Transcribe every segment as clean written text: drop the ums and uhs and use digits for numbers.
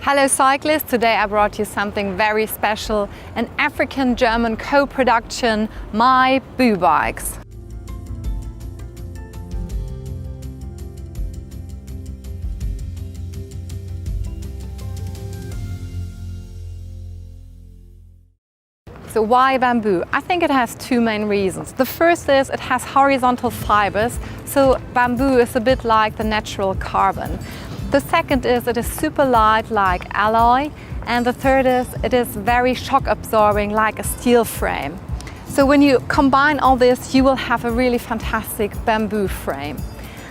Hello cyclists, today I brought you something very special, an African-German co-production, My Boo Bikes. So why bamboo? I think it has two main reasons. The first is it has horizontal fibers, so bamboo is a bit like the natural carbon. The second is it is super light like alloy, and the third is it is very shock absorbing like a steel frame. So when you combine all this, you will have a really fantastic bamboo frame.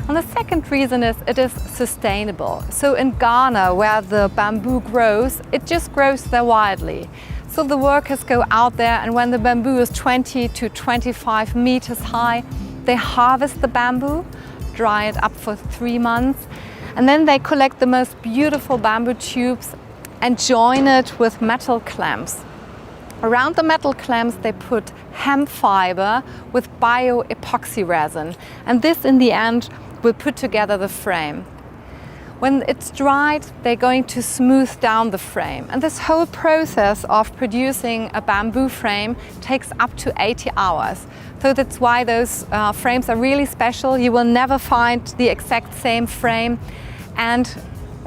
And the second reason is it is sustainable. So in Ghana, where the bamboo grows, it just grows there widely. So the workers go out there, and when the bamboo is 20 to 25 meters high, they harvest the bamboo, dry it up for 3 months, and then they collect the most beautiful bamboo tubes and join it with metal clamps. Around the metal clamps they put hemp fiber with bio-epoxy resin, and this in the end will put together the frame. When it's dried, they're going to smooth down the frame. And this whole process of producing a bamboo frame takes up to 80 hours. So that's why those frames are really special. You will never find the exact same frame. And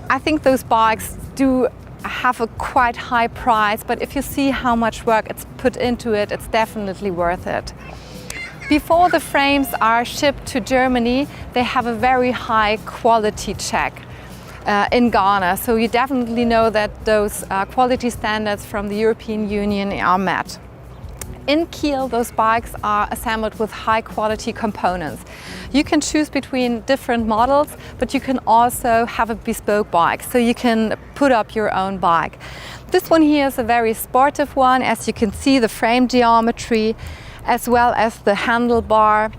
I think those bikes do have a quite high price, but if you see how much work it's put into it, it's definitely worth it. Before the frames are shipped to Germany, they have a very high quality check in Ghana. So you definitely know that those quality standards from the European Union are met. In Kiel, those bikes are assembled with high quality components. You can choose between different models, but you can also have a bespoke bike, so you can put up your own bike. This one here is a very sportive one. As you can see, the frame geometry as well as the handlebar.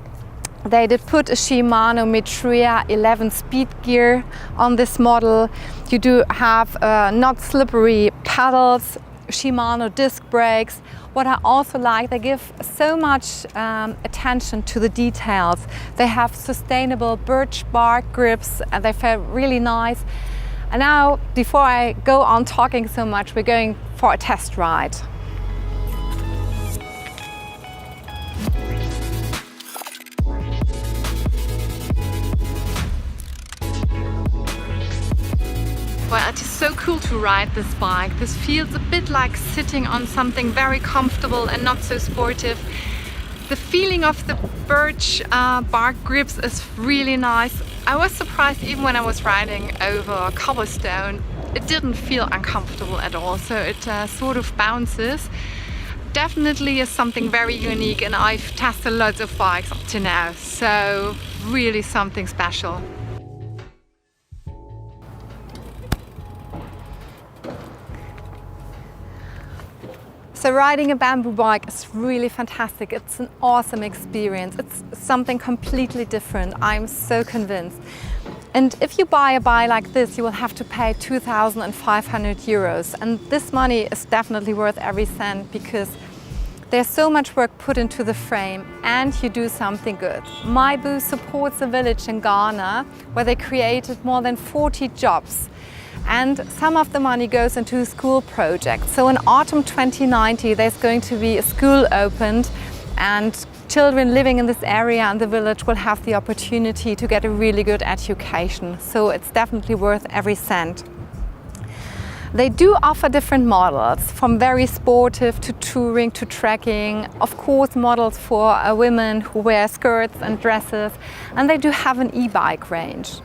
They did put a Shimano Metrea 11 speed gear on this model. You do have not slippery pedals, Shimano disc brakes. What I also like, they give so much attention to the details. They have sustainable birch bark grips and they feel really nice. And now, before I go on talking so much, we're going for a test ride. Well, it is so cool to ride this bike. This feels a bit like sitting on something very comfortable and not so sportive. The feeling of the birch bark grips is really nice. I was surprised even when I was riding over cobblestone. It didn't feel uncomfortable at all, so it sort of bounces. Definitely is something very unique, and I've tested loads of bikes up to now, so really something special. So riding a bamboo bike is really fantastic. It's an awesome experience. It's something completely different. I'm so convinced. And if you buy a bike like this, you will have to pay 2,500 euros. And this money is definitely worth every cent, because there's so much work put into the frame and you do something good. My Boo supports a village in Ghana where they created more than 40 jobs. And some of the money goes into a school project. So in autumn 2090, there's going to be a school opened, and children living in this area and the village will have the opportunity to get a really good education. So it's definitely worth every cent. They do offer different models, from very sportive to touring to trekking. Of course, models for women who wear skirts and dresses, and they do have an e-bike range.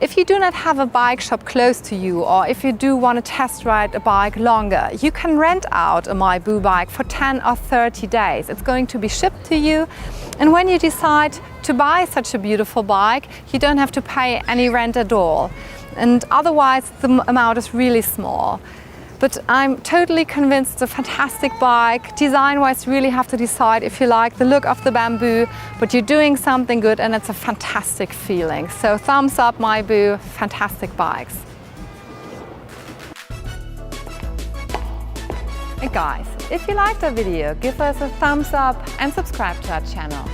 If you do not have a bike shop close to you, or if you do want to test ride a bike longer, you can rent out a My Boo bike for 10 or 30 days. It's going to be shipped to you, and when you decide to buy such a beautiful bike, you don't have to pay any rent at all. And otherwise the amount is really small. But I'm totally convinced it's a fantastic bike. Design-wise, you really have to decide if you like the look of the bamboo, but you're doing something good, and it's a fantastic feeling. So thumbs up, My Boo, fantastic bikes. And guys, if you liked our video, give us a thumbs up and subscribe to our channel.